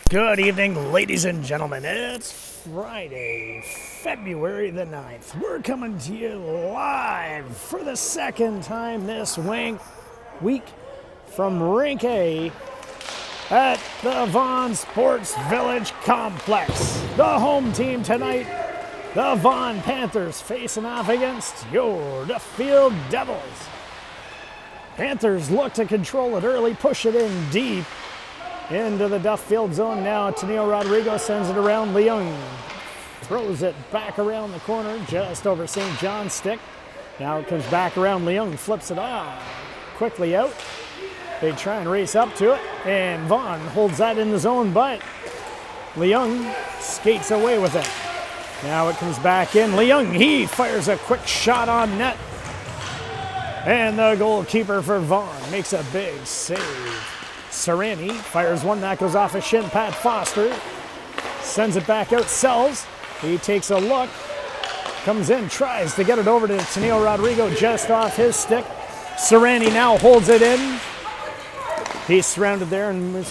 Good evening, ladies and gentlemen. It's Friday, February the 9th. We're coming to you live for the second time this week from Rink A at the Vaughan Sports Village Complex. The home team tonight, the Vaughan Panthers, facing off against your Duffield Devils. Panthers look to control it early, push it in deep into the Duffield zone. Now Taneo Rodrigo sends it around. Leung throws it back around the corner just over St. John's stick. Now it comes back around. Leung flips it quickly out. They try and race up to it, and Vaughan holds that in the zone, but Leung skates away with it. Now it comes back in. Leung, he fires a quick shot on net, and the goalkeeper for Vaughan makes a big save. Serrani fires one that goes off a shin pad. Foster sends it back out. Sells. He takes a look. Comes in, tries to get it over to Taneo Rodrigo just off his stick. Serrani now holds it in. He's surrounded there, and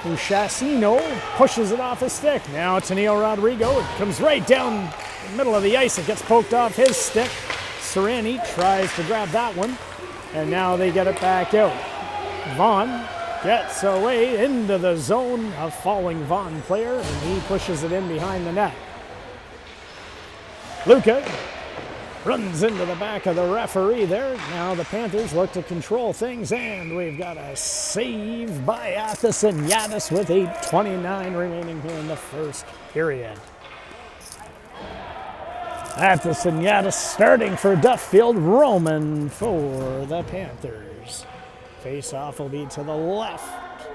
Chasino pushes it off his stick. Now Taneo Rodrigo, it comes right down the middle of the ice. It gets poked off his stick. Serrani tries to grab that one. And now they get it back out. Vaughan gets away into the zone, a falling Vaughan player, and he pushes it in behind the net. Luca runs into the back of the referee there. Now the Panthers look to control things, and we've got a save by Athison Yaddis with 8:29 remaining here in the first period. Athison Yaddis starting for Duffield. Roman for the Panthers. Face-off will be to the left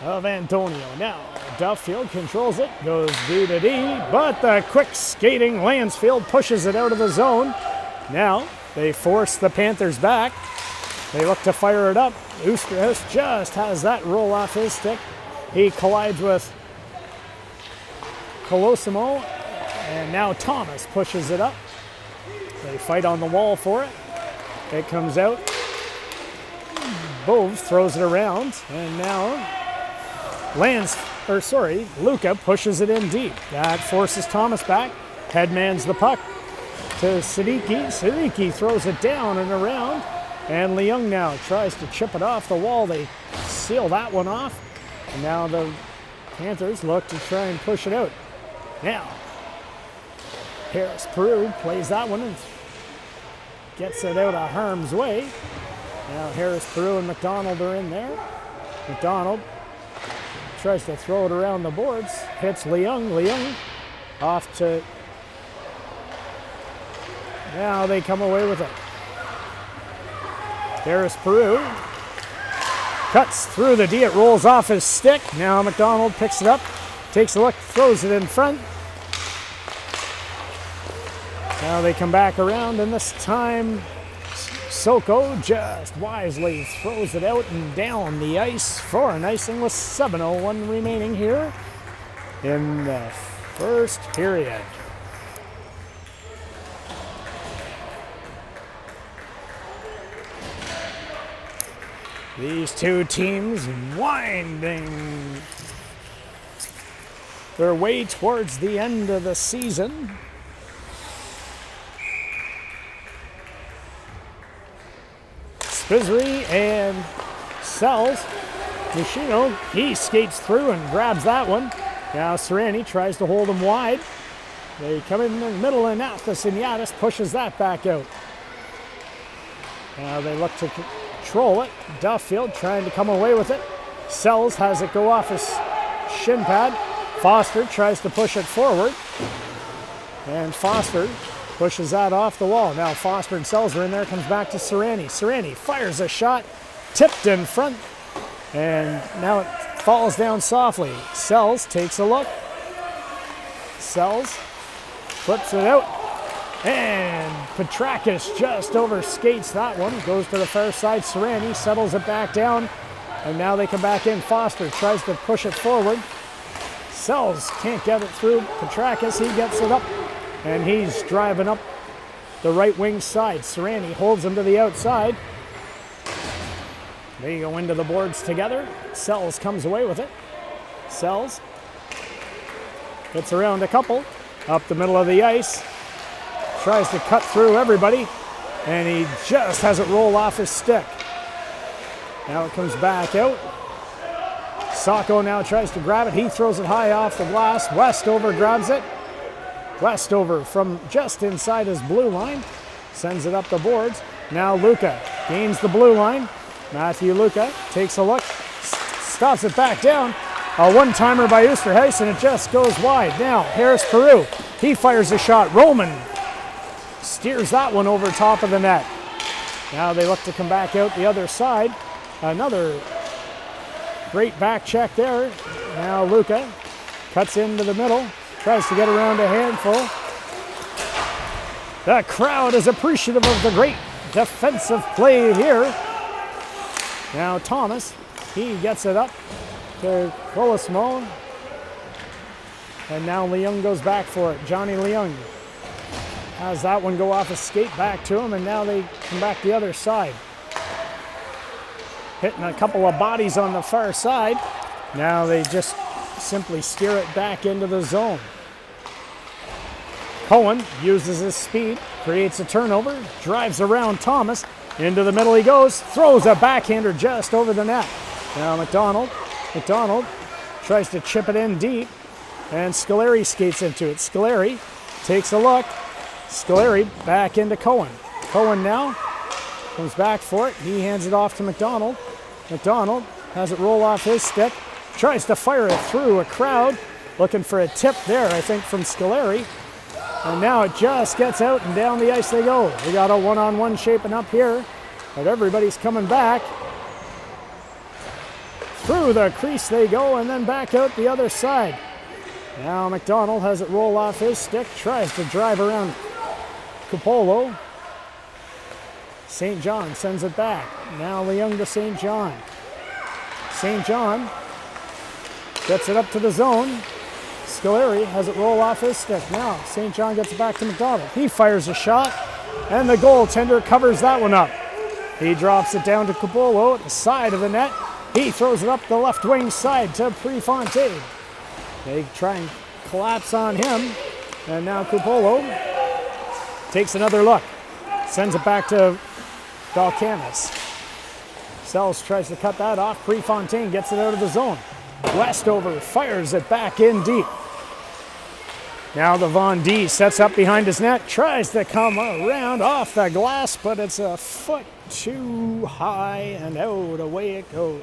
of Antonio. Now Duffield controls it, goes D to D, but the quick skating Lansfield pushes it out of the zone. Now they force the Panthers back. They look to fire it up. Ustras just has that roll off his stick. He collides with Colosimo. And now Thomas pushes it up. They fight on the wall for it. It comes out. Bove throws it around. And now Luca pushes it in deep. That forces Thomas back. Headmans the puck to Siddiqui. Siddiqui throws it down and around. And Leung now tries to chip it off the wall. They seal that one off. And now the Panthers look to try and push it out. Now Harris Peru plays that one and gets it out of harm's way. Now Harris Peru and McDonald are in there. McDonald tries to throw it around the boards. Hits Leung. Leung off to... Now they come away with it. Harris Peru cuts through the D. It rolls off his stick. Now McDonald picks it up, takes a look, throws it in front. Now they come back around, and this time Soko just wisely throws it out and down the ice for an icing with 7:01 remaining here in the first period. These two teams winding their way towards the end of the season. Spizri and Sells. Machino, he skates through and grabs that one. Now Serrani tries to hold him wide. They come in the middle, and Athison Yaddis pushes that back out. Now they look to control it. Duffield trying to come away with it. Sells has it go off his shin pad. Foster tries to push it forward. And Foster pushes that off the wall. Now Foster and Sells are in there. Comes back to Serrani. Serrani fires a shot. Tipped in front. And now it falls down softly. Sells takes a look. Sells flips it out. And Petrakis just overskates that one. Goes to the far side. Serrani settles it back down. And now they come back in. Foster tries to push it forward. Sells can't get it through. Petrakis, he gets it up. And he's driving up the right wing side. Serrani holds him to the outside. They go into the boards together. Sells comes away with it. Sells gets around a couple, up the middle of the ice, tries to cut through everybody, and he just has it roll off his stick. Now it comes back out. Sacco now tries to grab it. He throws it high off the glass. Westover grabs it. Westover from just inside his blue line sends it up the boards. Now Luca gains the blue line. Matthew Luca takes a look, stops it back down. A one-timer by Oosterhuis, and it just goes wide. Now Harris Peru, he fires a shot. Roman steers that one over top of the net. Now they look to come back out the other side. Another great back check there. Now Luca cuts into the middle, tries to get around a handful. The crowd is appreciative of the great defensive play here. Now Thomas, he gets it up to Colosimo. And now Leung goes back for it. Johnny Leung has that one go off his skate back to him, and now they come back the other side. Hitting a couple of bodies on the far side. Now they just simply steer it back into the zone. Cohen uses his speed, creates a turnover, drives around Thomas. Into the middle he goes, throws a backhander just over the net. Now McDonald tries to chip it in deep, and Scoleri skates into it. Scoleri takes a look. Scoleri back into Cohen. Cohen now comes back for it. He hands it off to McDonald. McDonald has it roll off his stick, tries to fire it through a crowd, looking for a tip there, I think, from Scoleri. And now it just gets out, and down the ice they go. We got a one-on-one shaping up here, but everybody's coming back. Through the crease they go, and then back out the other side. Now McDonald has it roll off his stick, tries to drive around Cupolo. St. John sends it back. Now Leung to St. John. St. John gets it up to the zone. Scoleri has it roll off his stick. Now St. John gets it back to McDonald. He fires a shot, and the goaltender covers that one up. He drops it down to Cupolo at the side of the net. He throws it up the left wing side to Prefontaine. They try and collapse on him, and now Cupolo takes another look. Sends it back to Valkanis. Sells tries to cut that off. Prefontaine gets it out of the zone. Westover fires it back in deep. Now the Vaughan D sets up behind his net, tries to come around off the glass, but it's a foot too high, and out away it goes.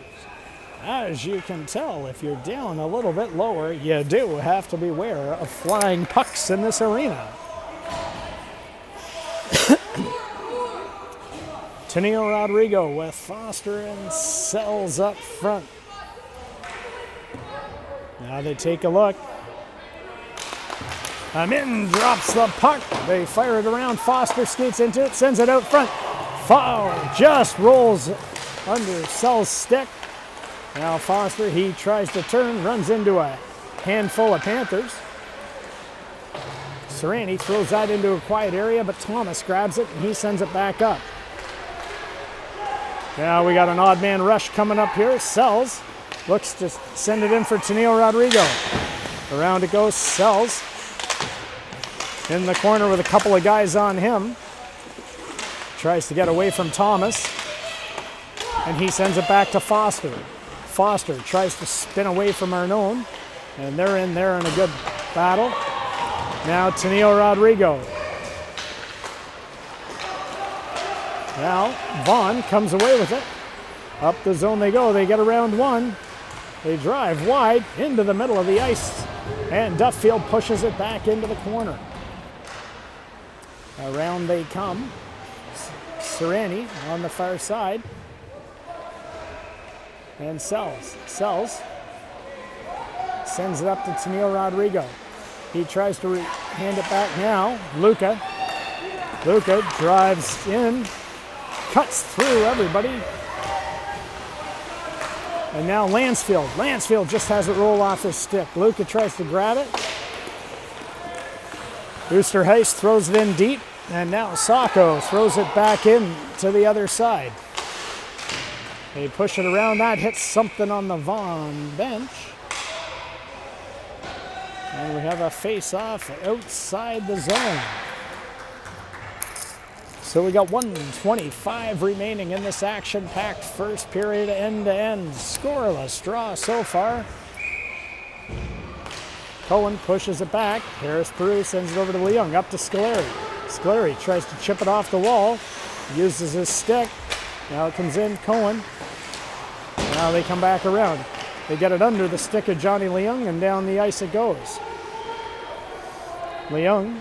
As you can tell, if you're down a little bit lower, you do have to beware of flying pucks in this arena. Tenio Rodrigo with Foster and Sells up front. Now they take a look. Amin drops the puck. They fire it around. Foster skates into it, sends it out front. Foul just rolls under Sells' stick. Now Foster, he tries to turn, runs into a handful of Panthers. Serrani throws that into a quiet area, but Thomas grabs it and he sends it back up. Now we got an odd man rush coming up here. Sells looks to send it in for Tenio Rodrigo. Around it goes. Sells in the corner with a couple of guys on him. Tries to get away from Thomas, and he sends it back to Foster. Foster tries to spin away from Arnone, and they're in there in a good battle. Now Tenio Rodrigo. Now Vaughan comes away with it. Up the zone they go. They get around one. They drive wide into the middle of the ice, and Duffield pushes it back into the corner. Around they come. Serrani on the far side. And Sells sends it up to Tenio Rodrigo. He tries to hand it back now. Luca drives in, cuts through everybody. And now Lansfield. Lansfield just has it roll off his stick. Luca tries to grab it. Oosterhuis throws it in deep. And now Sacco throws it back in to the other side. They push it around. That hits something on the Vaughan bench. And we have a face-off outside the zone. So we got 1:25 remaining in this action-packed first period, end-to-end. Scoreless draw so far. Cohen pushes it back. Harris-Peru sends it over to Leung. Up to Scoleri. Scoleri tries to chip it off the wall. Uses his stick. Now it comes in. Cohen. Now they come back around. They get it under the stick of Johnny Leung, and down the ice it goes. Leung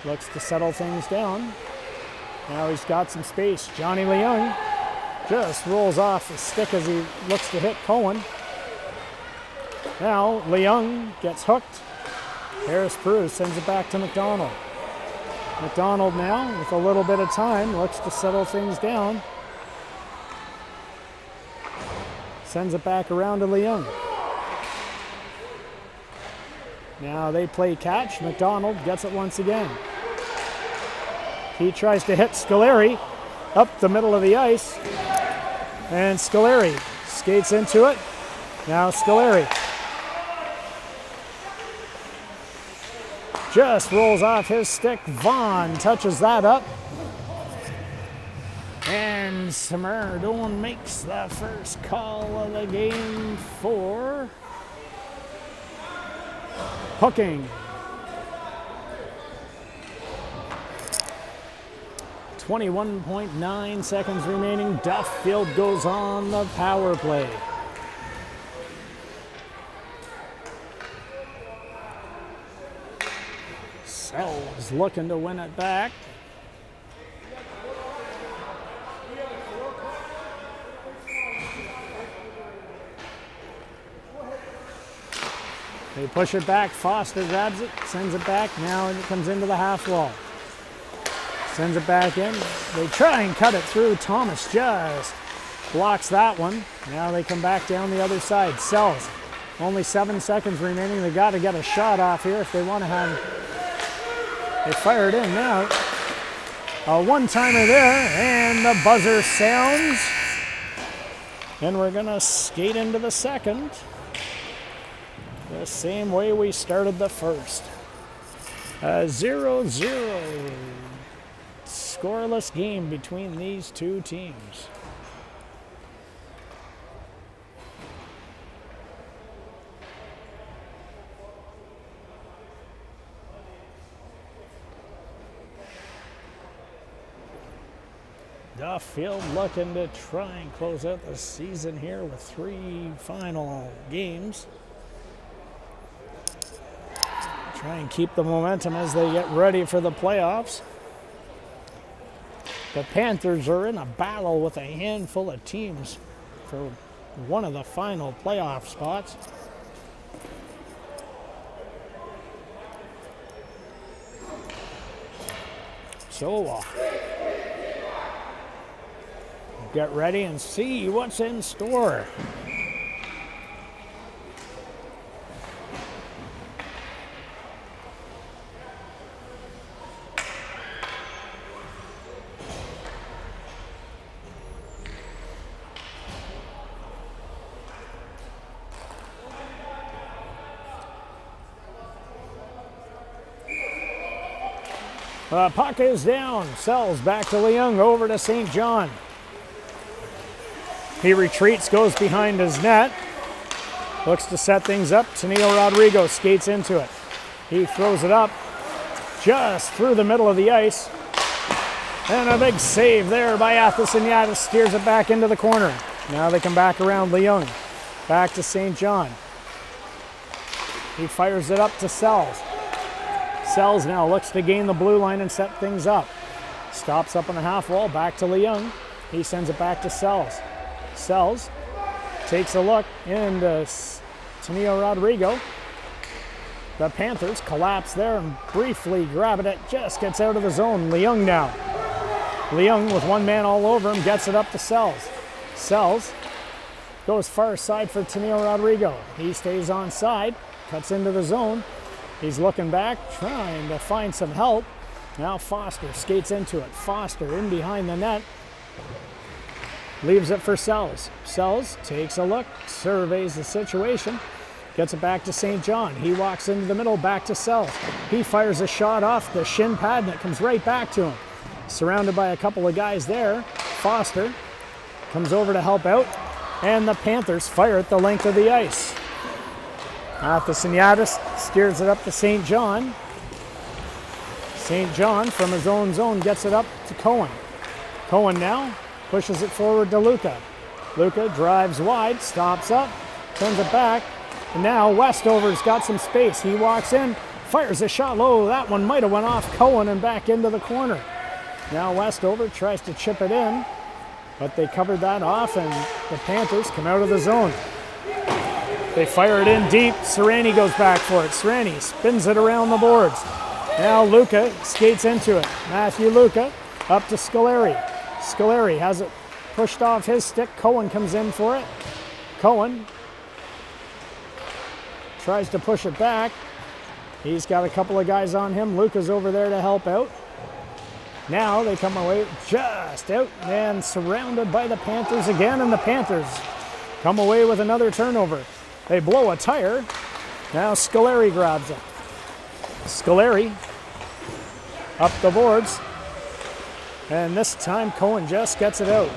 looks to settle things down. Now he's got some space. Johnny Leung just rolls off the stick as he looks to hit Cohen. Now Leung gets hooked. Harris-Peru sends it back to McDonald. McDonald now, with a little bit of time, looks to settle things down. Sends it back around to Leung. Now they play catch. McDonald gets it once again. He tries to hit Scoleri up the middle of the ice. And Scoleri skates into it. Now Scoleri just rolls off his stick. Vaughan touches that up. And Samardone makes the first call of the game for hooking. 21.9 seconds remaining. Duffield goes on the power play. Sells looking to win it back. They push it back. Foster grabs it, sends it back. Now it comes into the half wall. Sends it back in. They try and cut it through. Thomas just blocks that one. Now they come back down the other side. Sells. Only 7 seconds remaining. They got to get a shot off here if they want to have. They fire it in now. A one-timer there, and the buzzer sounds. And we're going to skate into the second. The same way we started the first. 0-0. Scoreless game between these two teams. Duffield looking to try and close out the season here with 3 final games. Try and keep the momentum as they get ready for the playoffs. The Panthers are in a battle with a handful of teams for one of the final playoff spots. So get ready and see what's in store. Puck is down. Sells back to Leung, over to St. John. He retreats, goes behind his net. Looks to set things up. Taneo Rodrigo skates into it. He throws it up just through the middle of the ice. And a big save there by Athelsson Yatis, steers it back into the corner. Now they come back around Leung. Back to St. John. He fires it up to Sells. Sells now looks to gain the blue line and set things up. Stops up on the half wall, back to Leung. He sends it back to Sells. Sells takes a look into Taneo Rodrigo. The Panthers collapse there and briefly grab it. It just gets out of the zone. Leung now. Leung with one man all over him gets it up to Sells. Sells goes far side for Taneo Rodrigo. He stays on side, cuts into the zone. He's looking back, trying to find some help. Now Foster skates into it. Foster in behind the net. Leaves it for Sells. Sells takes a look, surveys the situation, gets it back to St. John. He walks into the middle, back to Sells. He fires a shot off the shin pad and it comes right back to him. Surrounded by a couple of guys there. Foster comes over to help out, and the Panthers fire at the length of the ice. Athasiniadis steers it up to St. John. St. John from his own zone gets it up to Cohen. Cohen now pushes it forward to Luca. Luca drives wide, stops up, turns it back, and now Westover's got some space. He walks in, fires a shot low. That one might have went off Cohen and back into the corner. Now Westover tries to chip it in, but they covered that off, and the Panthers come out of the zone. They fire it in deep. Serrani goes back for it. Serrani spins it around the boards. Now Luca skates into it. Matthew Luca up to Scoleri. Scoleri has it pushed off his stick. Cohen comes in for it. Cohen tries to push it back. He's got a couple of guys on him. Luca's over there to help out. Now they come away just out and surrounded by the Panthers again, and the Panthers come away with another turnover. They blow a tire. Now Scoleri grabs it. Scoleri up the boards, and this time Cohen just gets it out.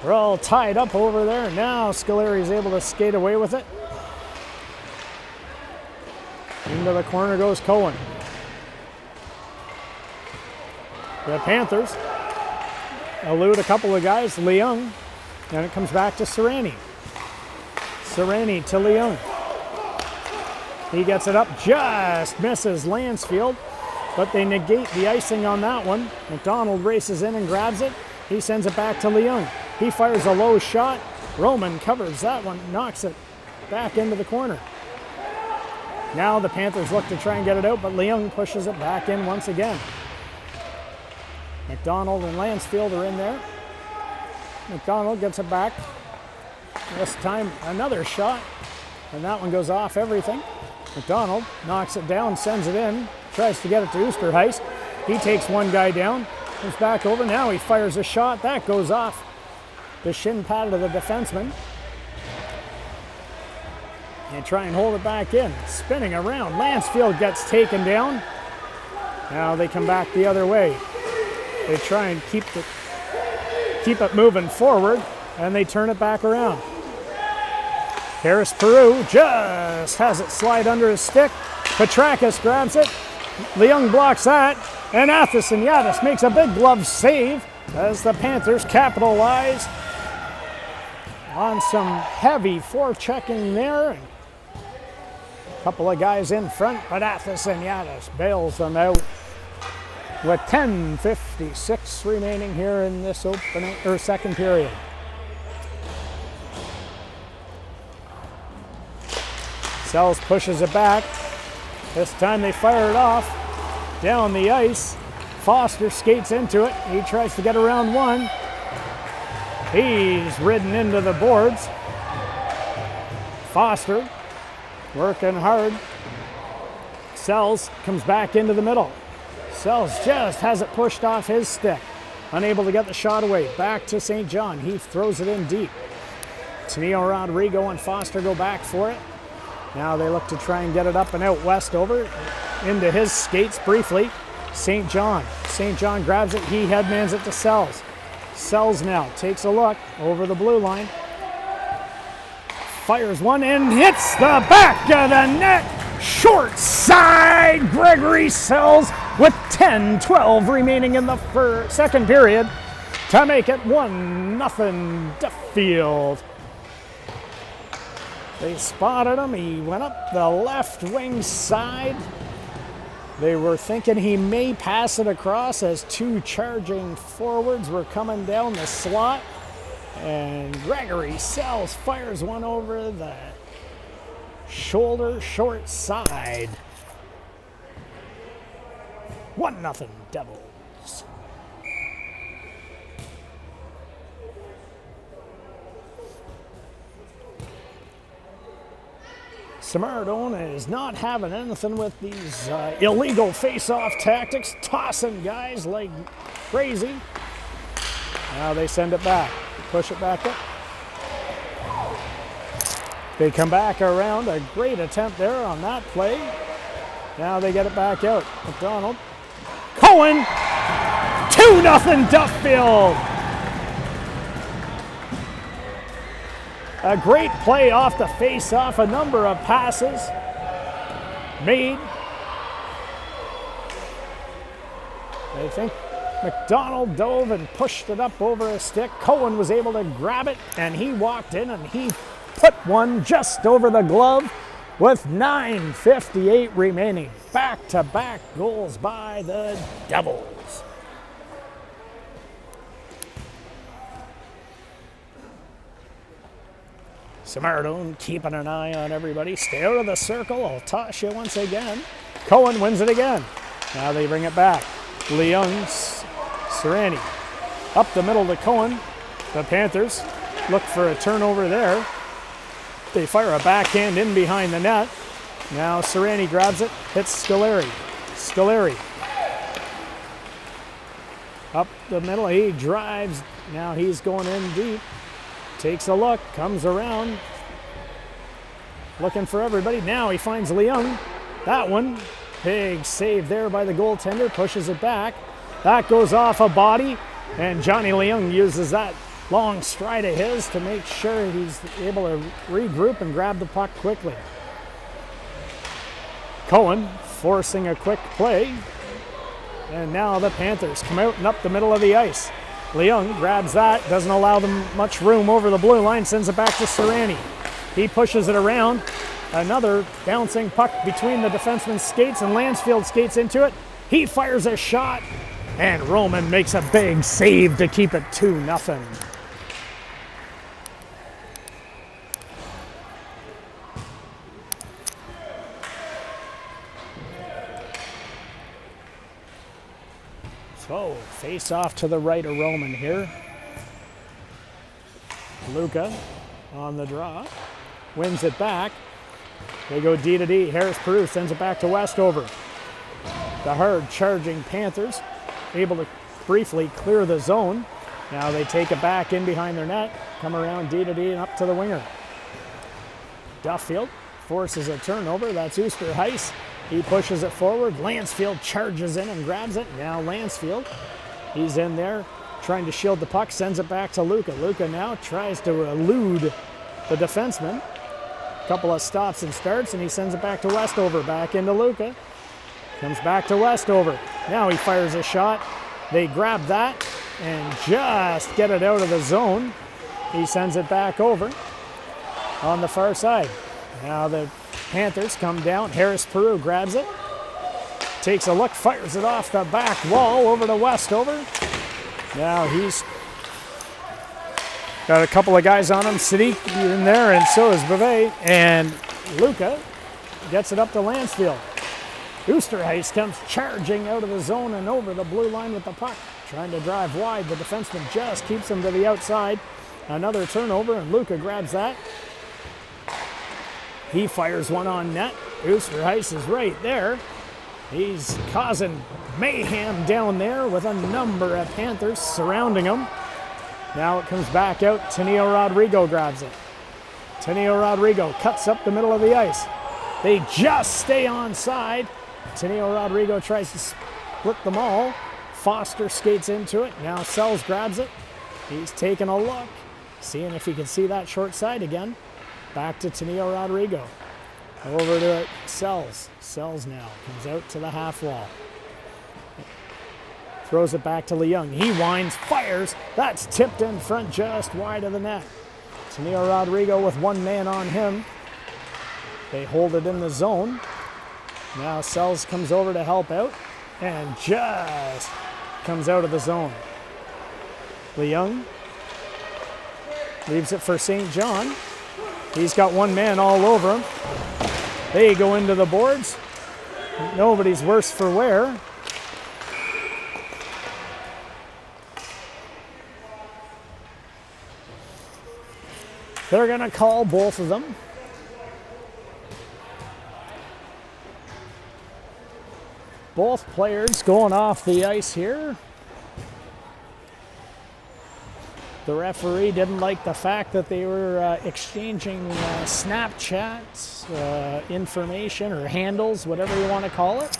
We're all tied up over there. Now Scoleri's able to skate away with it. Into the corner goes Cohen. The Panthers elude a couple of guys, Leung, and it comes back to Serrani. Serrani to Leung. He gets it up, just misses Lansfield, but they negate the icing on that one. McDonald races in and grabs it. He sends it back to Leung. He fires a low shot. Roman covers that one, knocks it back into the corner. Now the Panthers look to try and get it out, but Leung pushes it back in once again. McDonald and Lansfield are in there. McDonald gets it back. This time another shot, and that one goes off everything. McDonald knocks it down, sends it in, tries to get it to Oosterhuis. He takes one guy down, comes back over. Now he fires a shot. That goes off the shin pad of the defenseman. They try and hold it back in. Spinning around. Lansfield gets taken down. Now they come back the other way. They try and keep it moving forward, and they turn it back around. Harris Peru just has it slide under his stick. Petrakis grabs it. Leung blocks that, and Athasiniadis makes a big glove save as the Panthers capitalize on some heavy forechecking there. A couple of guys in front, but Athasiniadis bails them out with 10:56 remaining here in this second period. Sells pushes it back. This time they fire it off down the ice. Foster skates into it. He tries to get around one. He's ridden into the boards. Foster working hard. Sells comes back into the middle. Sells just has it pushed off his stick. Unable to get the shot away. Back to St. John. He throws it in deep. Taneo Rodrigo and Foster go back for it. Now they look to try and get it up and out. Westover into his skates briefly. St. John. St. John grabs it. He headmans it to Sells. Sells now takes a look over the blue line. Fires one and hits the back of the net. Short side. Gregory Sells with 10-12 remaining in the second period to make it 1-0 Duffield. They spotted him. He went up the left wing side. They were thinking he may pass it across as two charging forwards were coming down the slot. And Gregory Sells fires one over the shoulder, short side. 1-0 Devils. Samardone is not having anything with these illegal face-off tactics, tossing guys like crazy. Now they send it back. Push it back up. They come back around. A great attempt there on that play. Now they get it back out. McDonald. Cohen! 2-0 Duffield! A great play off the face-off. A number of passes made. I think McDonald dove and pushed it up over a stick. Cohen was able to grab it, and he walked in and he put one just over the glove with 9:58 remaining. Back-to-back goals by the Devils. Samardone keeping an eye on everybody. Stay out of the circle. I'll toss you once again. Cohen wins it again. Now they bring it back. Leung, Serrani. Up the middle to Cohen. The Panthers look for a turnover there. They fire a backhand in behind the net. Now Serrani grabs it, hits Scoleri. Scoleri. Up the middle, he drives. Now he's going in deep. Takes a look, comes around. Looking for everybody. Now he finds Leung. That one, big save there by the goaltender, pushes it back. That goes off a body, and Johnny Leung uses that long stride of his to make sure he's able to regroup and grab the puck quickly. Cohen forcing a quick play, and now the Panthers come out and up the middle of the ice. Leung grabs that, doesn't allow them much room over the blue line, sends it back to Serrani. He pushes it around. Another bouncing puck between the defenseman's skates, and Lansfield skates into it. He fires a shot, and Roman makes a big save to keep it 2-0. So, face off to the right of Roman here. Luca on the draw, wins it back. They go D to D. Harris Peru sends it back to Westover. The hard charging Panthers able to briefly clear the zone. Now they take it back in behind their net, come around D to D and up to the winger. Duffield forces a turnover. That's Oosterhuis. He pushes it forward. Lansfield charges in and grabs it. Now Lansfield, he's in there trying to shield the puck, sends it back to Luca. Luca now tries to elude the defenseman. A couple of stops and starts, and he sends it back to Westover. Back into Luca. Comes back to Westover. Now he fires a shot. They grab that and just get it out of the zone. He sends it back over on the far side. Now the Panthers come down. Harris Peru grabs it. Takes a look, fires it off the back wall over to Westover. Now he's got a couple of guys on him. Sadiq in there, and so is Beauvais. And Luca gets it up to Lansfield. Oosterhuis comes charging out of the zone and over the blue line with the puck. Trying to drive wide. The defenseman just keeps him to the outside. Another turnover, and Luca grabs that. He fires one on net. Oosterhuis is right there. He's causing mayhem down there with a number of Panthers surrounding him. Now it comes back out. Tenio Rodrigo grabs it. Tenio Rodrigo cuts up the middle of the ice. They just stay onside. Tenio Rodrigo tries to split them all. Foster skates into it. Now Sells grabs it. He's taking a look, seeing if he can see that short side again. Back to Tenio Rodrigo. Over to Sells. Sells now comes out to the half wall. Throws it back to Leung. He winds, fires. That's tipped in front just wide of the net. Tenio Rodrigo with one man on him. They hold it in the zone. Now Sells comes over to help out and just comes out of the zone. Leung leaves it for St. John. He's got one man all over him. They go into the boards. Nobody's worse for wear. They're going to call both of them. Both players going off the ice here. The referee didn't like the fact that they were exchanging Snapchat information or handles, whatever you want to call it.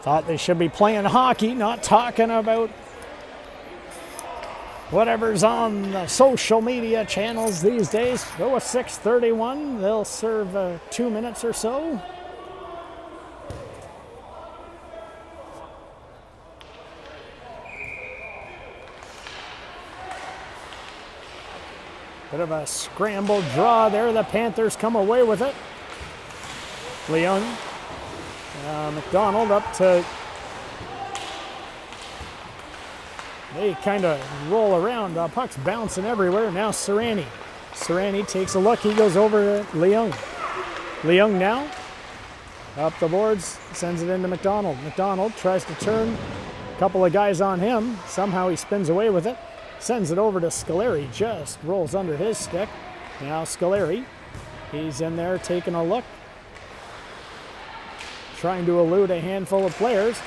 Thought they should be playing hockey, not talking about whatever's on the social media channels these days. Go with 6:31. They'll serve 2 minutes or so. Bit of a scrambled draw there. The Panthers come away with it. Leung. McDonald up to... They kind of roll around. Puck's bouncing everywhere. Now Serrani. Serrani takes a look. He goes over to Leung. Leung now. Up the boards. Sends it into McDonald. McDonald tries to turn. A couple of guys on him. Somehow he spins away with it. Sends it over to Scoleri. Just rolls under his stick. Now Scoleri. He's in there taking a look. Trying to elude a handful of players.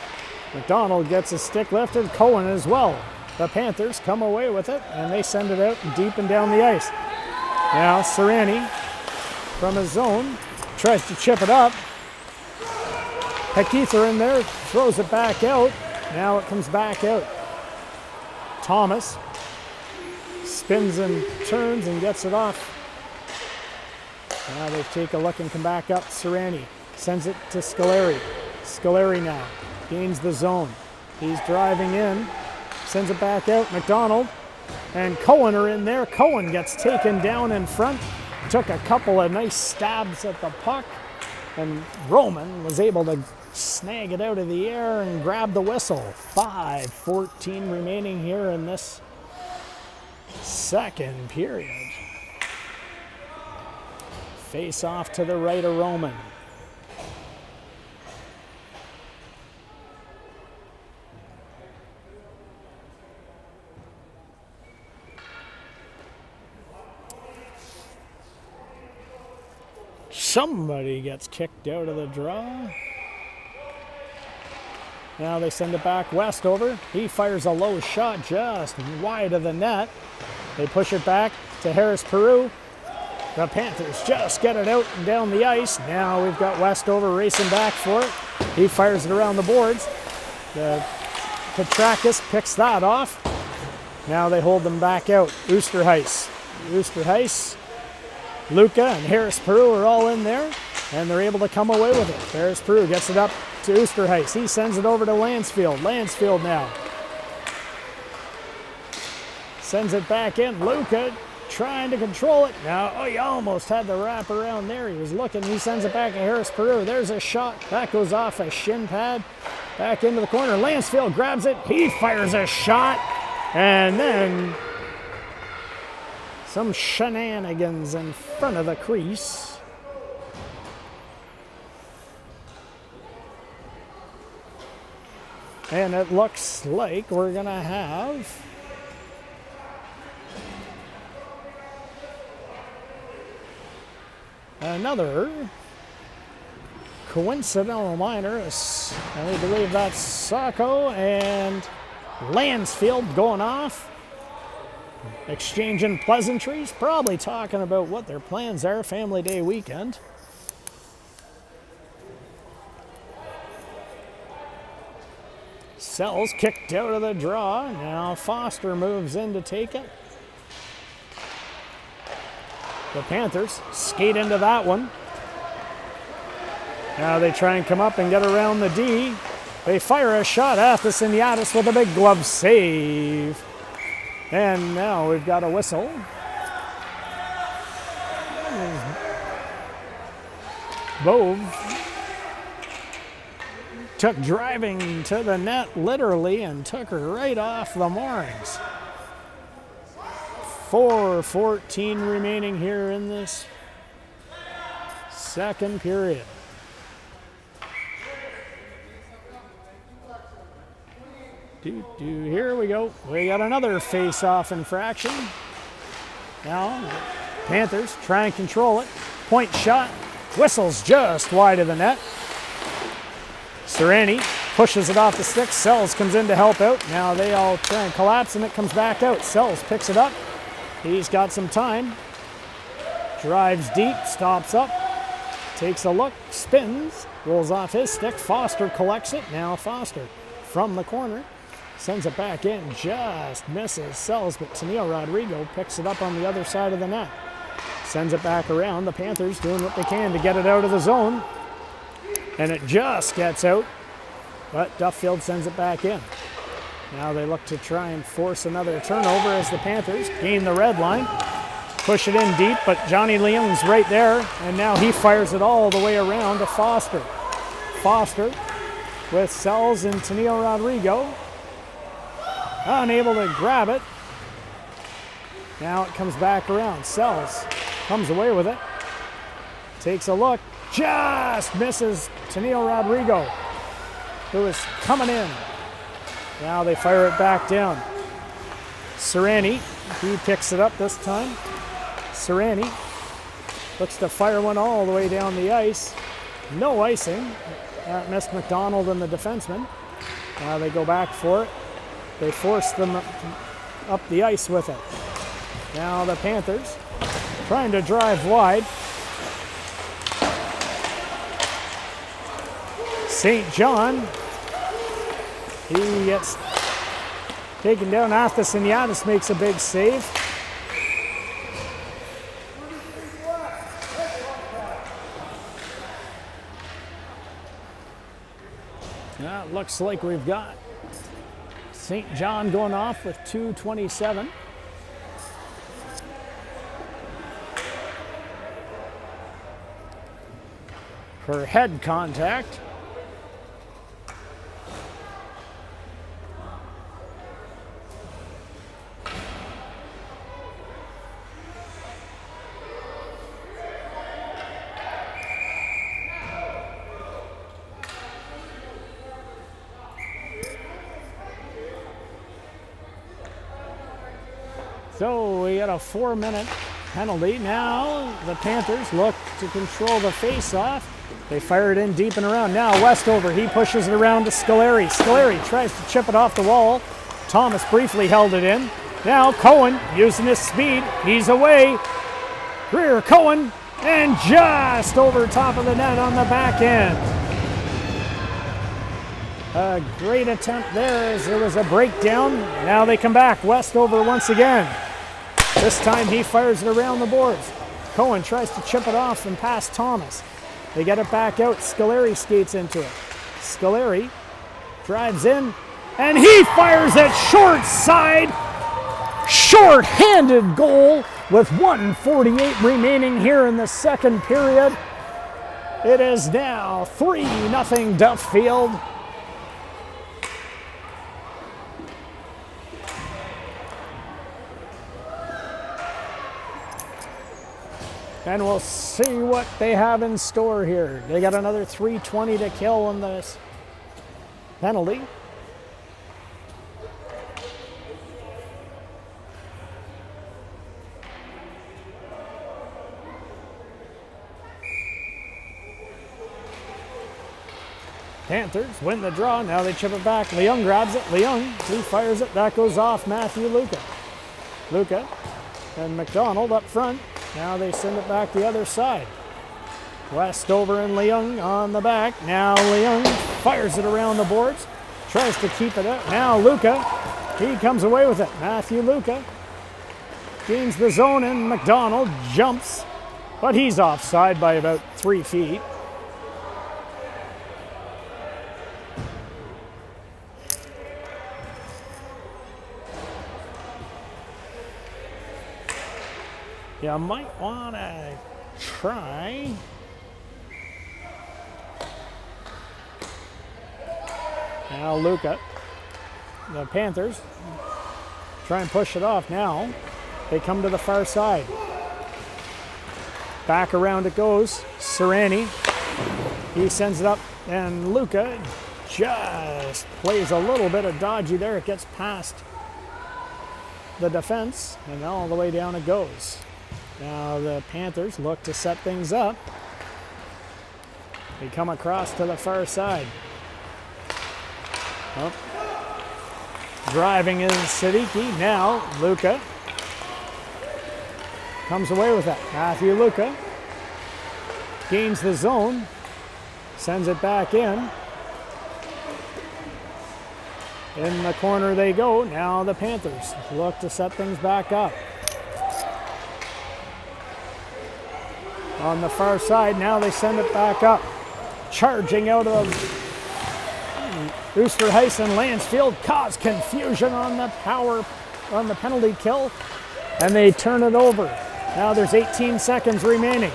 McDonald gets his stick lifted. Cohen as well. The Panthers come away with it, and they send it out deep and down the ice. Now Serrani, from his zone, tries to chip it up. Hekether in there, throws it back out. Now it comes back out. Thomas spins and turns and gets it off. Now they take a look and come back up. Serrani sends it to Scoleri. Scoleri now gains the zone. He's driving in, sends it back out. McDonald and Cohen are in there. Cohen gets taken down in front. Took a couple of nice stabs at the puck, and Roman was able to snag it out of the air and grab the whistle. 5:14 remaining here in this second period. Face off to the right of Roman. Somebody gets kicked out of the draw. Now they send it back west over. He fires a low shot just wide of the net. They push it back to Harris-Peru. The Panthers just get it out and down the ice. Now we've got Westover racing back for it. He fires it around the boards. Petrakis picks that off. Now they hold them back out. Oosterhuis. Luca and Harris-Peru are all in there, and they're able to come away with it. Harris-Peru gets it up to Oosterhuis. He sends it over to Lansfield. Lansfield now sends it back in. Luca trying to control it. Now, he almost had the wrap around there. He was looking. He sends it back to Harris-Peru. There's a shot. That goes off a shin pad. Back into the corner. Lansfield grabs it. He fires a shot. And then some shenanigans in front of the crease. And it looks like we're going to have another coincidental minor. I believe that's Sacco and Lansfield going off. Exchanging pleasantries, probably talking about what their plans are, family day weekend. Sells kicked out of the draw. Now Foster moves in to take it. The Panthers skate into that one. Now they try and come up and get around the D. They fire a shot. Athasiniadis with a big glove save. And now we've got a whistle. Bove took driving to the net literally and took her right off the moorings. 4:14 remaining here in this second period. Here we go. We got another face-off infraction. Now, Panthers try and control it. Point shot. Whistles just wide of the net. Sereni pushes it off the stick. Sells comes in to help out. Now they all try and collapse and it comes back out. Sells picks it up. He's got some time. Drives deep, stops up, takes a look, spins, rolls off his stick. Foster collects it. Now Foster from the corner sends it back in. Just misses. Sells, but Tennille Rodrigo picks it up on the other side of the net. Sends it back around. The Panthers doing what they can to get it out of the zone. And it just gets out. But Duffield sends it back in. Now they look to try and force another turnover as the Panthers gain the red line. Push it in deep, but Johnny Leung's right there. And now he fires it all the way around to Foster. Foster with Sells and Tennille Rodrigo. Unable to grab it. Now it comes back around. Sells comes away with it. Takes a look. Just misses Tennille Rodrigo, who is coming in. Now they fire it back down. Sereni, he picks it up this time. Sereni looks to fire one all the way down the ice. No icing. That missed McDonald and the defenseman. Now they go back for it. They force them up the ice with it. Now the Panthers trying to drive wide. St. John, he gets taken down. Athasiniadis makes a big save. It looks like we've got St. John going off with 2:27. For head contact. So we got a 4-minute penalty. Now the Panthers look to control the face-off. They fire it in deep and around. Now Westover, he pushes it around to Scoleri. Scoleri tries to chip it off the wall. Thomas briefly held it in. Now Cohen using his speed. He's away. Greer, Cohen, and just over top of the net on the back end. A great attempt there as there was a breakdown. Now they come back. Westover once again. This time he fires it around the boards. Cohen tries to chip it off and past Thomas. They get it back out. Scoleri skates into it. Scoleri drives in, and he fires it short side. Short-handed goal with 1:48 remaining here in the second period. It is now 3-0 Duffield. And we'll see what they have in store here. They got another 3:20 to kill on this penalty. Panthers win the draw. Now they chip it back. Leung grabs it. Leung, he fires it. That goes off Matthew Luca. Luca and McDonald up front. Now they send it back the other side. Westover and Leung on the back. Now Leung fires it around the boards. Tries to keep it up. Now Luca, he comes away with it. Matthew Luca gains the zone and McDonald jumps, but he's offside by about 3 feet. You might want to try. Now Luca, the Panthers, try and push it off. Now they come to the far side. Back around it goes. Sereni, he sends it up, and Luca just plays a little bit of dodgy there. It gets past the defense, and all the way down it goes. Now the Panthers look to set things up. They come across to the far side. Oh. Driving is Siddiqui. Now Luca comes away with that. Matthew Luca gains the zone, sends it back in. In the corner they go. Now the Panthers look to set things back up. On the far side, now they send it back up. Charging out of Oosterhuis and Lansfield cause confusion on the penalty kill, and they turn it over. Now there's 18 seconds remaining.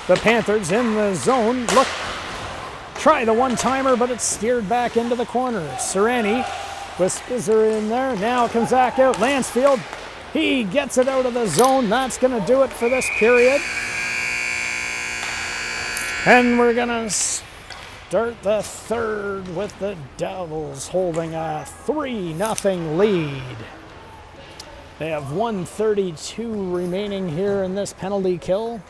The Panthers in the zone try the one-timer, but it's steered back into the corner. Serrani with Spizzer in there. Now it comes back out. Lansfield, he gets it out of the zone. That's going to do it for this period. And we're going to start the third with the Devils holding a 3-0 lead. They have 1:32 remaining here in this penalty kill.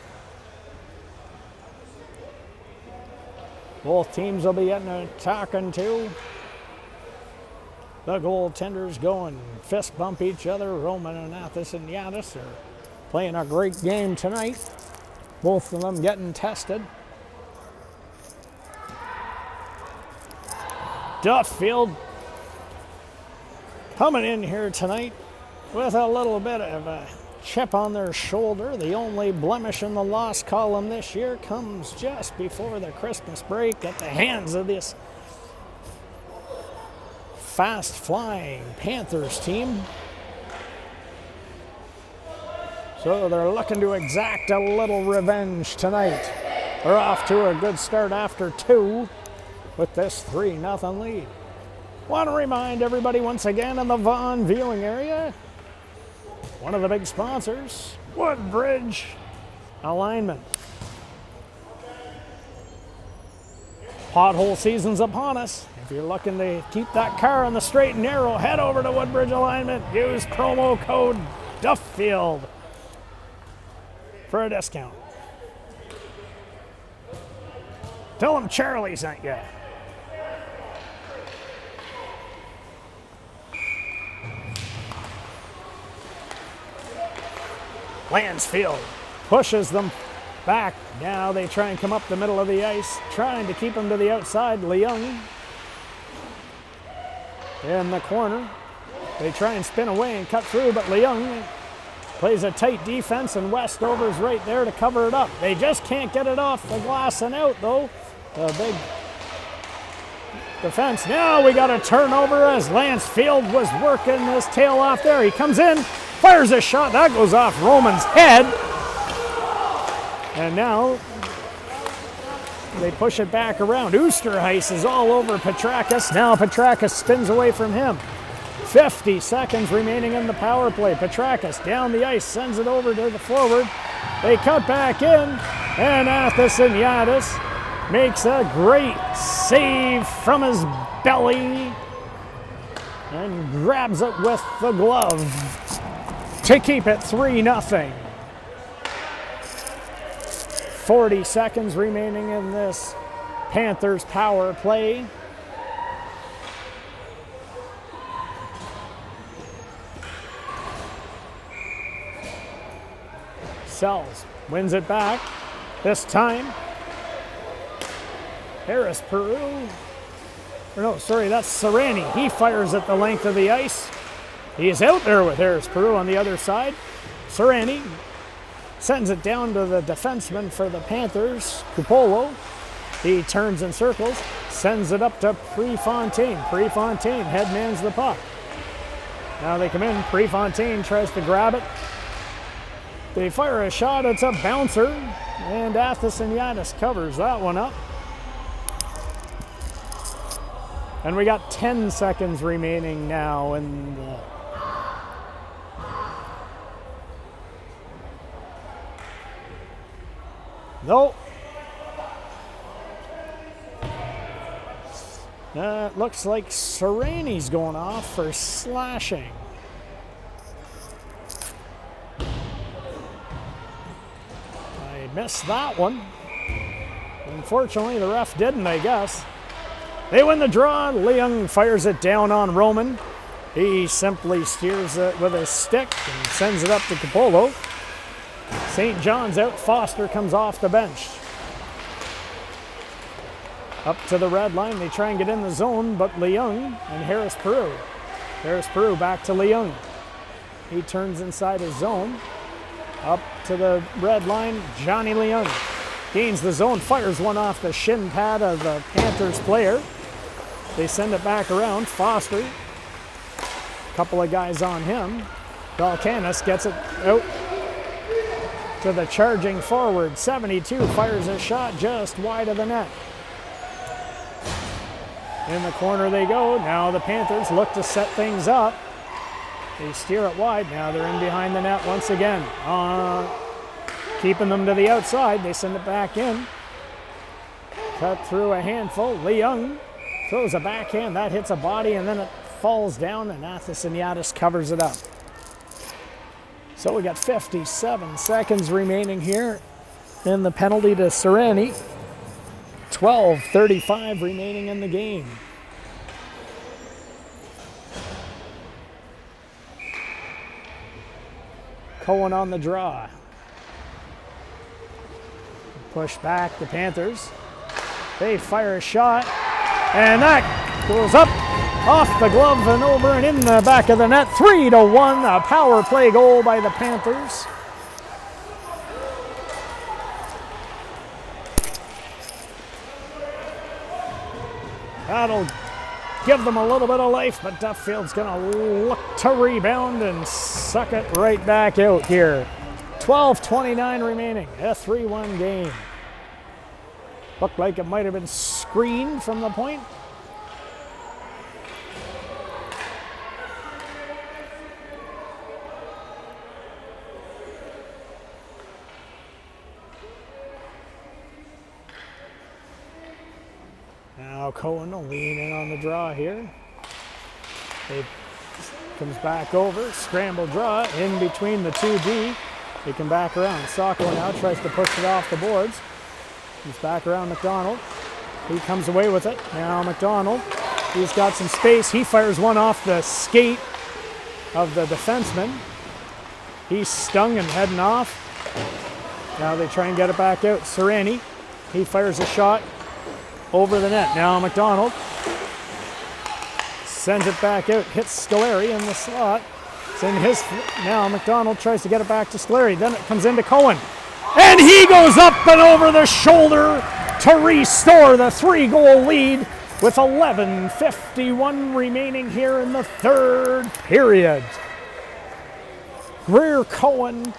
Both teams will be getting a talking to. The goaltenders go and fist bump each other. Roman and Athos and Yadis are playing a great game tonight. Both of them getting tested. Duffield coming in here tonight with a little bit of a chip on their shoulder. The only blemish in the loss column this year comes just before the Christmas break at the hands of this fast-flying Panthers team. So they're looking to exact a little revenge tonight. They're off to a good start after 2 with this 3-0 lead. Want to remind everybody once again in the Vaughan viewing area, one of the big sponsors, Woodbridge Alignment. Pothole season's upon us. If you're looking to keep that car on the straight and narrow, head over to Woodbridge Alignment. Use promo code Duffield for a discount. Tell them Charlie sent you. Lansfield pushes them back. Now they try and come up the middle of the ice, trying to keep them to the outside. Leung in the corner. They try and spin away and cut through, but Leung plays a tight defense, and Westover's right there to cover it up. They just can't get it off the glass and out, though. The big defense. Now we got a turnover as Lansfield was working his tail off there. He comes in, fires a shot. That goes off Roman's head. And now they push it back around. Oosterhuis is all over Petrakis. Now Petrakis spins away from him. 50 seconds remaining in the power play. Petrakis down the ice, sends it over to the forward. They cut back in, and Athasiniadis makes a great save from his belly and grabs it with the glove to keep it 3-0. 40 seconds remaining in this Panthers power play. Sells, wins it back. This time, Harris Peru. Or no, sorry, that's Serrani. He fires at the length of the ice. He is out there with Harris Peru on the other side. Serrani sends it down to the defenseman for the Panthers, Cupolo. He turns in circles, sends it up to Prefontaine. Prefontaine headmans the puck. Now they come in. Prefontaine tries to grab it. They fire a shot. It's a bouncer, and Athasiniadis covers that one up. And we got 10 seconds remaining now in the Nope. It looks like Serrani's going off for slashing. missed that one. Unfortunately, the ref didn't, I guess. They win the draw. Leung fires it down on Roman. He simply steers it with his stick and sends it up to Capolo. St. John's out. Foster comes off the bench. Up to the red line. They try and get in the zone, but Leung and Harris Peru. Harris Peru back to Leung. He turns inside his zone. Up to the red line. Johnny Leung gains the zone, fires one off the shin pad of the Panthers player. They send it back around. Foster. Couple of guys on him. Balkanis gets it out to the charging forward. 72 fires a shot just wide of the net. In the corner they go. Now the Panthers look to set things up. They steer it wide. Now they're in behind the net once again. Keeping them to the outside. They send it back in. Cut through a handful. Leung throws a backhand. That hits a body and then it falls down and Athasiniadis covers it up. So we got 57 seconds remaining here in the penalty to Sereni. 12:35 remaining in the game. Cohen on the draw. Push back the Panthers. They fire a shot and that goes up off the glove and over and in the back of the net. 3-1, a power play goal by the Panthers. That'll give them a little bit of life, but Duffield's going to look to rebound and suck it right back out here. 12:29 remaining, a 3-1 game. Looked like it might have been screened from the point. Now Cohen will lean in on the draw here. He comes back over, scramble draw in between the 2D. They come back around. Sacco now tries to push it off the boards. He's back around McDonald. He comes away with it. Now McDonald, he's got some space. He fires one off the skate of the defenseman. He's stung and heading off. Now they try and get it back out. Sereni, he fires a shot over the net. Now McDonald sends it back out, hits Scoleri in the slot. It's in his. Now McDonald tries to get it back to Scoleri. Then it comes into Cohen. And he goes up and over the shoulder to restore the 3-goal lead with 11:51 remaining here in the third period. Greer Cohen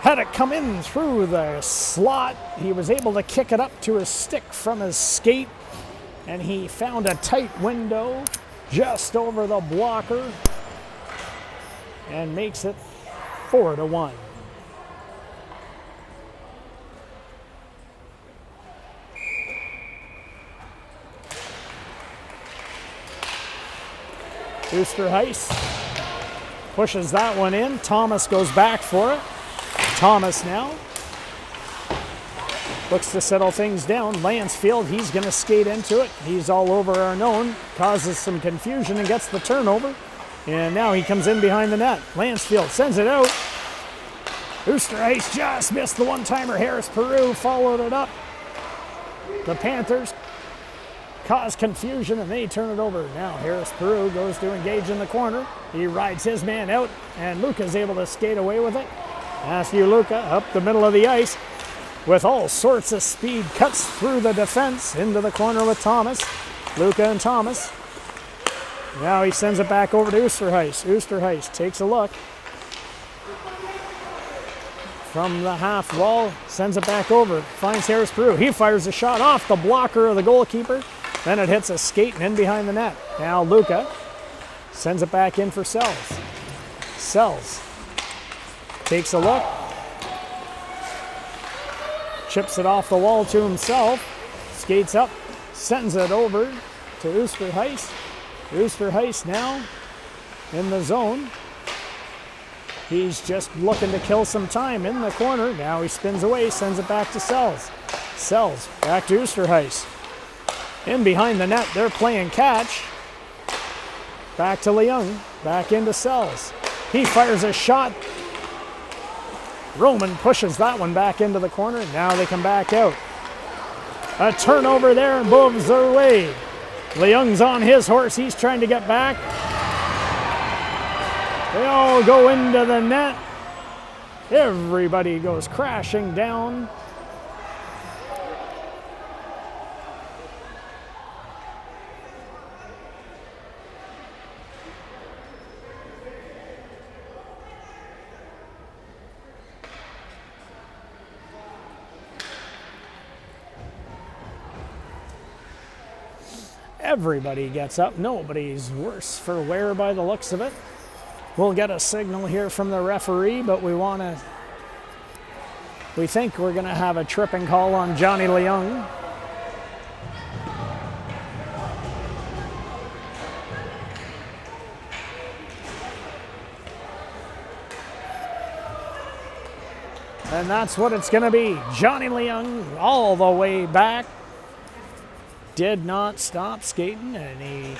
had it come in through the slot. He was able to kick it up to his stick from his skate, and he found a tight window just over the blocker and makes it 4-1. Oosterhuis pushes that one in. Thomas goes back for it. Thomas now looks to settle things down. Lansfield, he's going to skate into it. He's all over Arnone, causes some confusion and gets the turnover. And now he comes in behind the net. Lansfield sends it out. Oosterhuis just missed the one-timer. Harris Peru followed it up. The Panthers cause confusion and they turn it over. Now Harris Peru goes to engage in the corner. He rides his man out and Luca's able to skate away with it. Matthew Luca up the middle of the ice with all sorts of speed, cuts through the defense into the corner with Thomas. Luca and Thomas. Now he sends it back over to Oosterhuis. Oosterhuis takes a look from the half wall, sends it back over, finds Harris Peru. He fires a shot off the blocker of the goalkeeper. Then it hits a skate and in behind the net. Now Luca sends it back in for Sells. Sells takes a look, chips it off the wall to himself, skates up, sends it over to Oosterhuis. Oosterhuis now in the zone. He's just looking to kill some time in the corner. Now he spins away, sends it back to Sells. Sells back to Oosterhuis. In behind the net, they're playing catch. Back to Leung, back into Sells. He fires a shot. Roman pushes that one back into the corner. Now they come back out. A turnover there, moves away. Leung's on his horse. He's trying to get back. They all go into the net. Everybody goes crashing down. Everybody gets up. Nobody's worse for wear by the looks of it. We'll get a signal here from the referee, but we think we're going to have a tripping call on Johnny Leung. And that's what it's going to be. Johnny Leung all the way back. Did not stop skating, and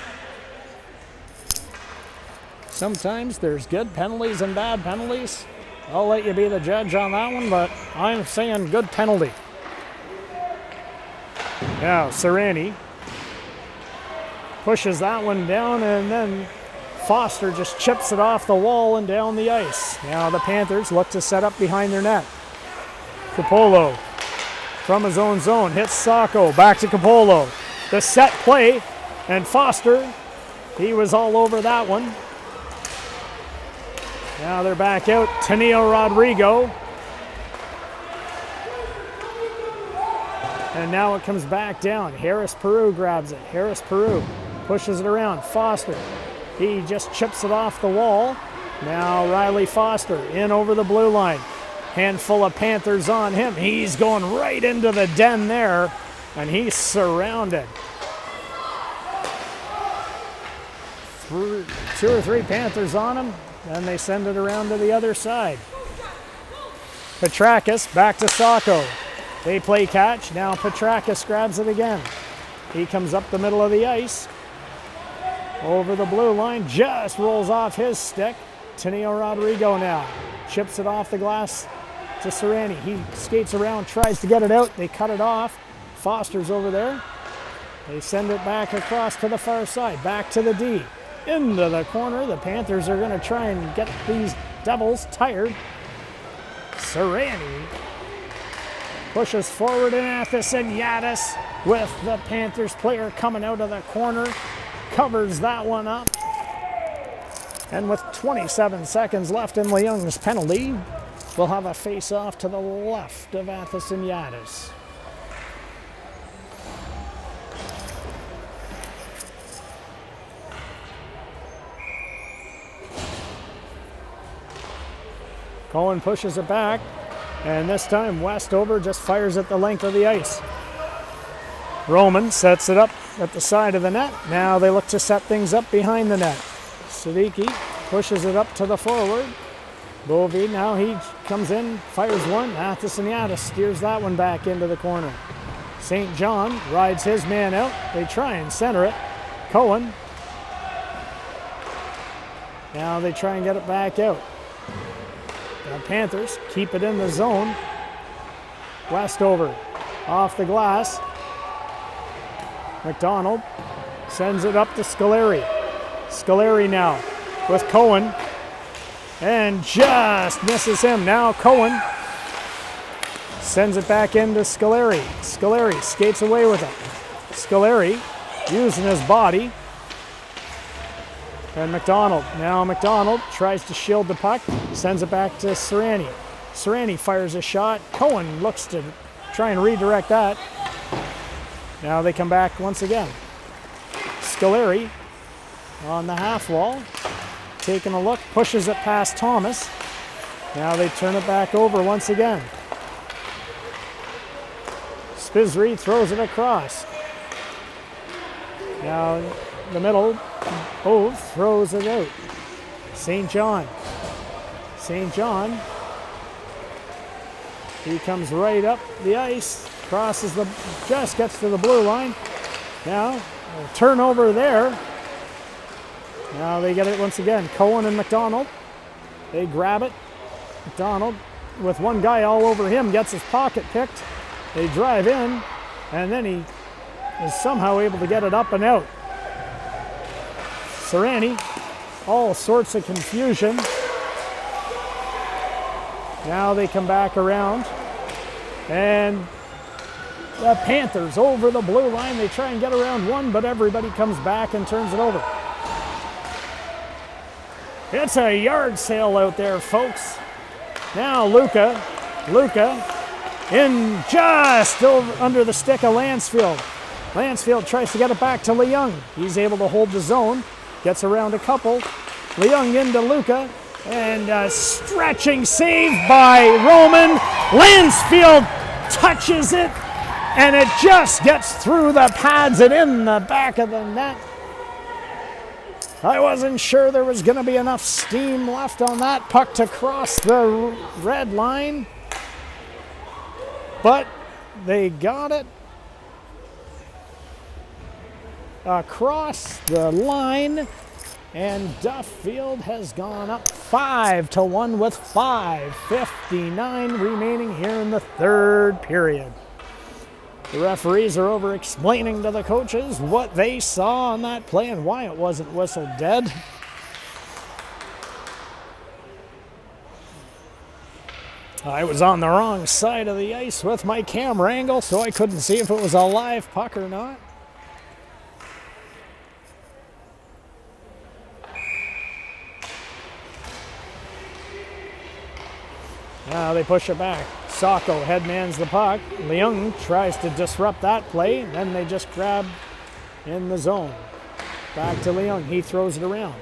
sometimes there's good penalties and bad penalties. I'll let you be the judge on that one, but I'm saying good penalty. Now Serrani pushes that one down, and then Foster just chips it off the wall and down the ice. Now the Panthers look to set up behind their net. Capolo from his own zone hits Sacco, back to Capolo. The set play, and Foster, he was all over that one. Now they're back out. Taneo Rodrigo. And now it comes back down. Harris Peru grabs it. Harris Peru pushes it around. Foster, he just chips it off the wall. Now Riley Foster in over the blue line. Handful of Panthers on him. He's going right into the den there, and he's surrounded. 2 or 3 Panthers on him, and they send it around to the other side. Petrakis back to Sacco. They play catch. Now Petrakis grabs it again. He comes up the middle of the ice. Over the blue line, just rolls off his stick. Taneo Rodrigo now chips it off the glass to Serrani. He skates around, tries to get it out. They cut it off. Foster's over there. They send it back across to the far side, back to the D. Into the corner. The Panthers are going to try and get these Devils tired. Serrani pushes forward, and Athison Yadis with the Panthers player coming out of the corner. Covers that one up. And with 27 seconds left in Leung's penalty, we'll have a face-off to the left of Athison Yadis. Cohen pushes it back, and this time Westover just fires at the length of the ice. Roman sets it up at the side of the net. Now they look to set things up behind the net. Siddiqui pushes it up to the forward. Bovey, now he comes in, fires one. Athison Yadis steers that one back into the corner. St. John rides his man out. They try and center it. Cohen. Now they try and get it back out. The Panthers keep it in the zone. Westover off the glass. McDonald sends it up to Scoleri. Scoleri now with Cohen, and just misses him. Now Cohen sends it back into Scoleri. Scoleri skates away with it. Scoleri using his body. And McDonald. Now McDonald tries to shield the puck, sends it back to Serrani. Serrani fires a shot. Cohen looks to try and redirect that. Now they come back once again. Scoleri on the half wall, taking a look, pushes it past Thomas. Now they turn it back over once again. Spizri throws it across. Now the middle, Ove throws it out. St. John St. John. He comes right up the ice, crosses just gets to the blue line. Now, a turnover there. Now they get it once again. Cohen and McDonald. They grab it. McDonald, with one guy all over him, gets his pocket picked. They drive in, and then he is somehow able to get it up and out. Serrani, all sorts of confusion. Now they come back around, and the Panthers over the blue line. They try and get around one, but everybody comes back and turns it over. It's a yard sale out there, folks. Now Luca in just over under the stick of Lansfield. Lansfield tries to get it back to Leung. He's able to hold the zone, gets around a couple. Leung into Luca, and a stretching save by Roman. Lansfield touches it, and it just gets through the pads and in the back of the net. I wasn't sure there was going to be enough steam left on that puck to cross the red line, but they got it across the line, and Duffield has gone up 5-1 with 5:59 remaining here in the third period. The referees are over explaining to the coaches what they saw on that play and why it wasn't whistled dead. I was on the wrong side of the ice with my camera angle, so I couldn't see if it was a live puck or not. Now they push it back. Sacco headmans the puck. Leung tries to disrupt that play, and then they just grab in the zone. Back to Leung. He throws it around.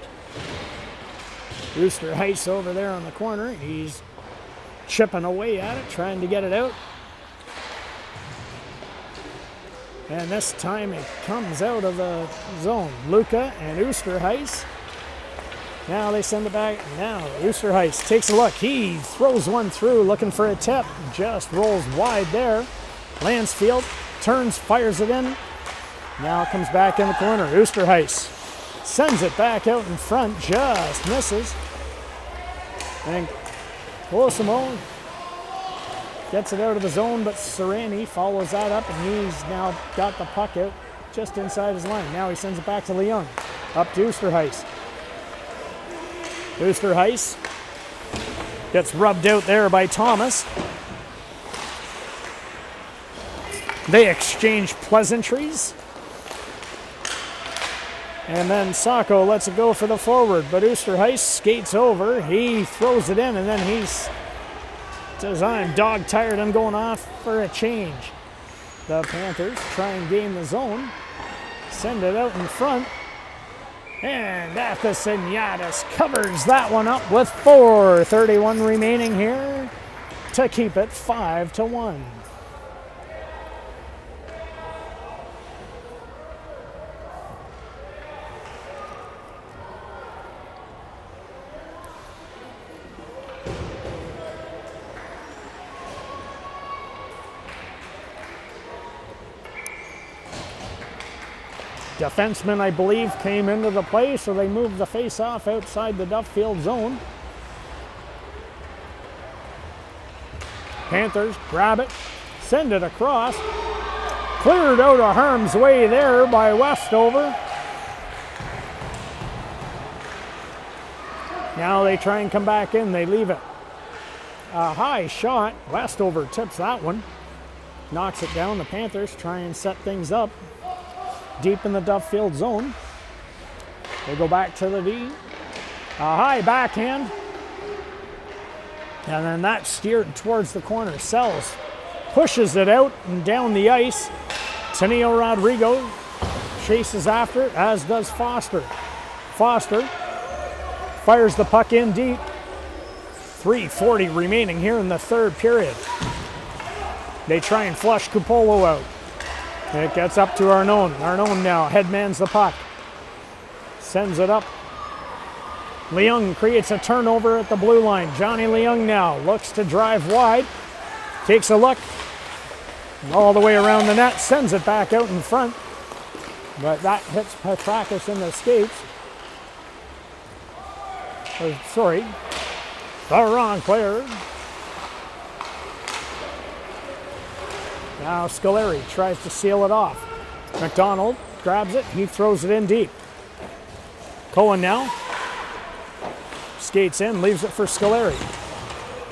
Rooster Heiss over there on the corner. He's chipping away at it, trying to get it out. And this time it comes out of the zone. Luca and Oosterhuis. Now they send it back. Now Oosterhuis takes a look. He throws one through, looking for a tip. Just rolls wide there. Lansfield turns, fires it in. Now it comes back in the corner. Oosterhuis sends it back out in front. Just misses. And Colosimo gets it out of the zone, but Serrani follows that up, and he's now got the puck out just inside his line. Now he sends it back to Leung. Up to Oosterhuis. Oosterhuis gets rubbed out there by Thomas. They exchange pleasantries. And then Sacco lets it go for the forward, but Oosterhuis skates over. He throws it in, and then he says, I'm dog-tired. I'm going off for a change. The Panthers try and gain the zone. Send it out in front. And Athasiniadis covers that one up with 4:31 remaining here to keep it 5-1. Defenseman, I believe, came into the play, so they moved the face-off outside the Duffield zone. Panthers grab it, send it across. Cleared out of harm's way there by Westover. Now they try and come back in. They leave it. A high shot. Westover tips that one. Knocks it down. The Panthers try and set things up deep in the Duffield zone. They go back to the D. A high backhand. And then that's steered towards the corner. Sells pushes it out and down the ice. Tenio Rodrigo chases after it, as does Foster. Foster fires the puck in deep. 3:40 remaining here in the third period. They try and flush Cupolo out. It gets up to Arnone. Arnone now headmans the puck. Sends it up Leung creates a turnover at the blue line. Johnny Leung now looks to drive wide. Takes a look. All the way around the net. Sends it back out in front. But that hits Petrakis in the skates. Sorry. The wrong player. Now Scoleri tries to seal it off. McDonald grabs it. He throws it in deep. Cohen now. Skates in, leaves it for Scoleri.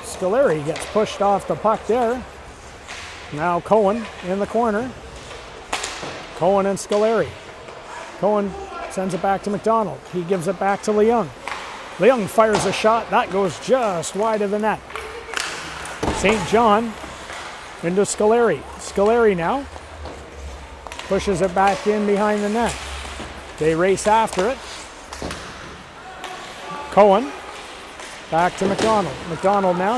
Scoleri gets pushed off the puck there. Now Cohen in the corner. Cohen and Scoleri. Cohen sends it back to McDonald. He gives it back to Leung. Leung fires a shot. That goes just wide of the net. St. John into Scoleri. Scoleri now pushes it back in behind the net. They race after it. Cohen back to McDonald. McDonald now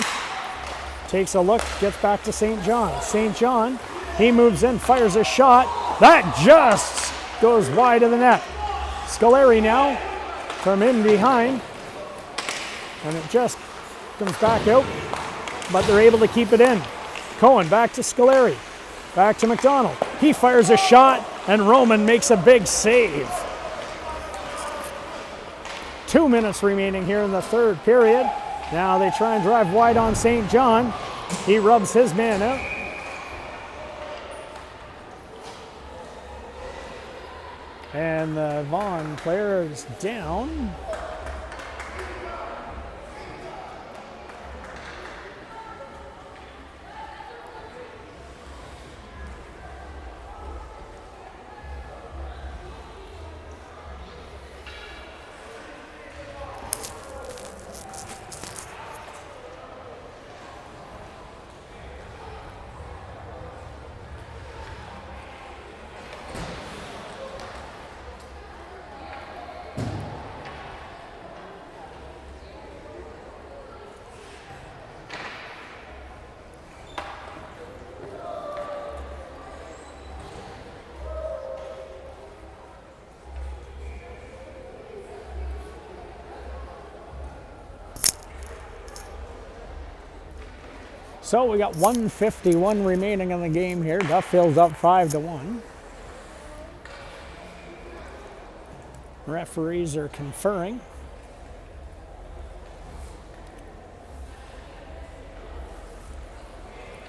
takes a look, gets back to St. John. St. John, he moves in, fires a shot. That just goes wide of the net. Scoleri now from in behind. And it just comes back out, but they're able to keep it in. Cohen back to Scoleri. Back to McDonald. He fires a shot, and Roman makes a big save. 2 minutes remaining here in the third period. Now they try and drive wide on St. John. He rubs his man out. And the Vaughan player is down. So we got 1:51 remaining in the game here. Duffield's up 5-1. Referees are conferring.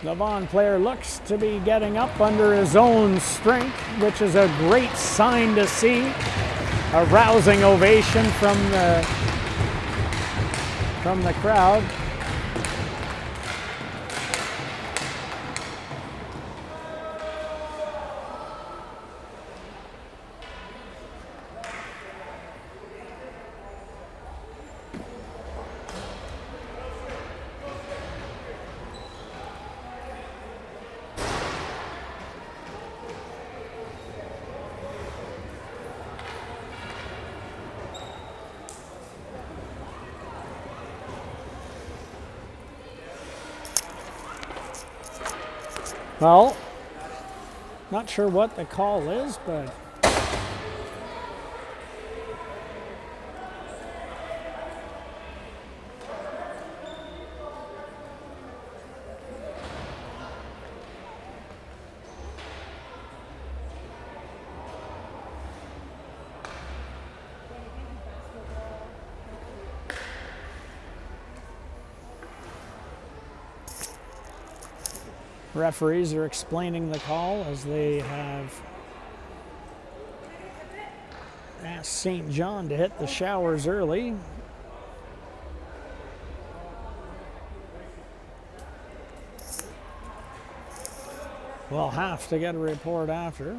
The Vaughan player looks to be getting up under his own strength, which is a great sign to see. A rousing ovation from the crowd. Well, not sure what the call is, but referees are explaining the call as they have asked St. John to hit the showers early. We'll have to get a report after.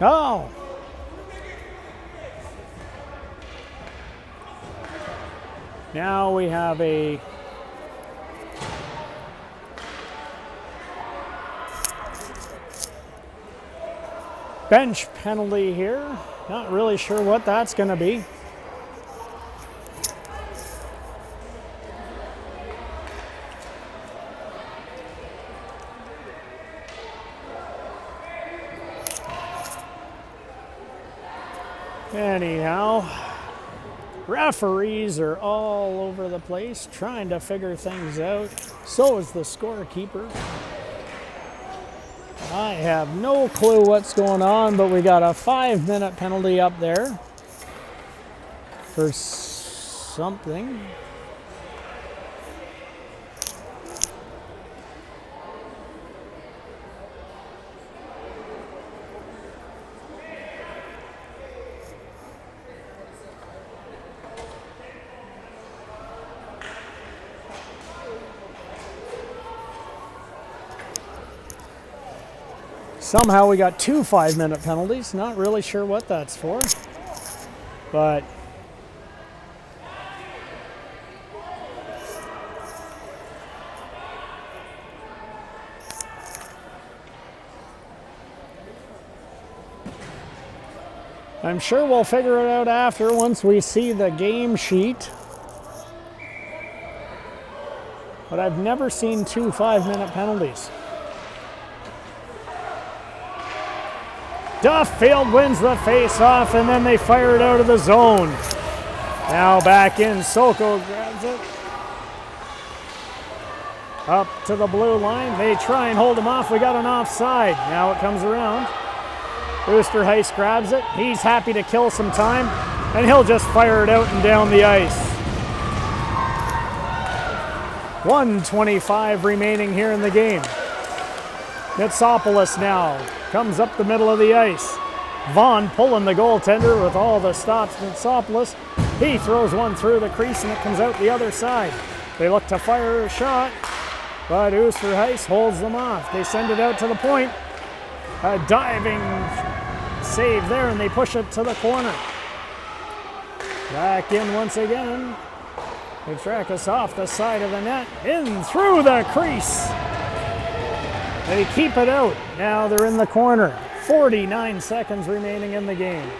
Oh! Now we have a bench penalty here. Not really sure what that's going to be. Anyhow, referees are all over the place trying to figure things out. So is the scorekeeper. I have no clue what's going on, but we got a 5-minute penalty up there for something. Somehow we got 2 5-minute penalties. Not really sure what that's for, but I'm sure we'll figure it out after once we see the game sheet. But I've never seen 2 5-minute penalties. Duffield wins the face-off, and then they fire it out of the zone. Now back in, Soko grabs it. Up to the blue line. They try and hold him off. We got an offside. Now it comes around. Oosterhuis grabs it. He's happy to kill some time, and he'll just fire it out and down the ice. 1:25 remaining here in the game. Mitsopoulos now comes up the middle of the ice. Vaughan pulling the goaltender with all the stops. Mitsopoulos, he throws one through the crease and it comes out the other side. They look to fire a shot, but Oosterhuis holds them off. They send it out to the point. A diving save there, and they push it to the corner. Back in once again. They track us off the side of the net, in through the crease. They keep it out. Now they're in the corner. 49 seconds remaining in the game.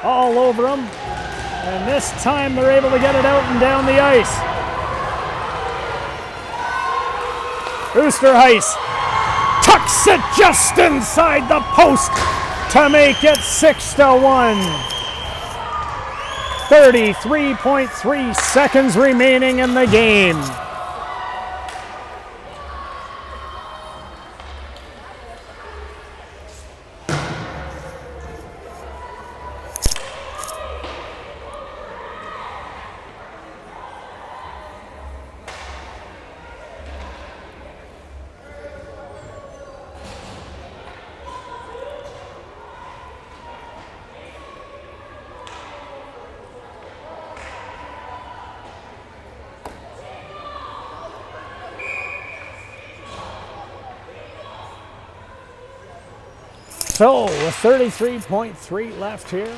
All over them. And this time they're able to get it out and down the ice. Oosterhuis tucks it just inside the post to make it 6-1. 33.3 seconds remaining in the game. So, with 33.3 left here.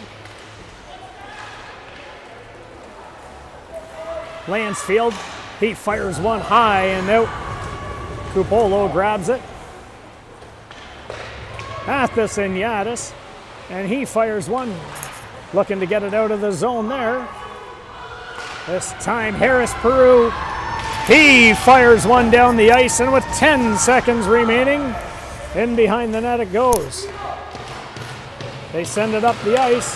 Lansfield, he fires one high and out. Kupolo grabs it. Athos and Yadis, and he fires one, looking to get it out of the zone there. This time Harris Peru, he fires one down the ice, and with 10 seconds remaining, in behind the net it goes. They send it up the ice.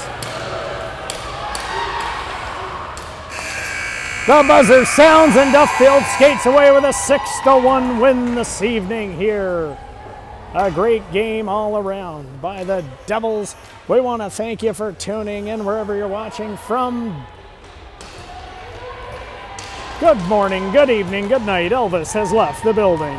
The buzzer sounds and Duffield skates away with a 6-1 win this evening here. A great game all around by the Devils. We want to thank you for tuning in wherever you're watching from. Good morning, good evening, good night. Elvis has left the building.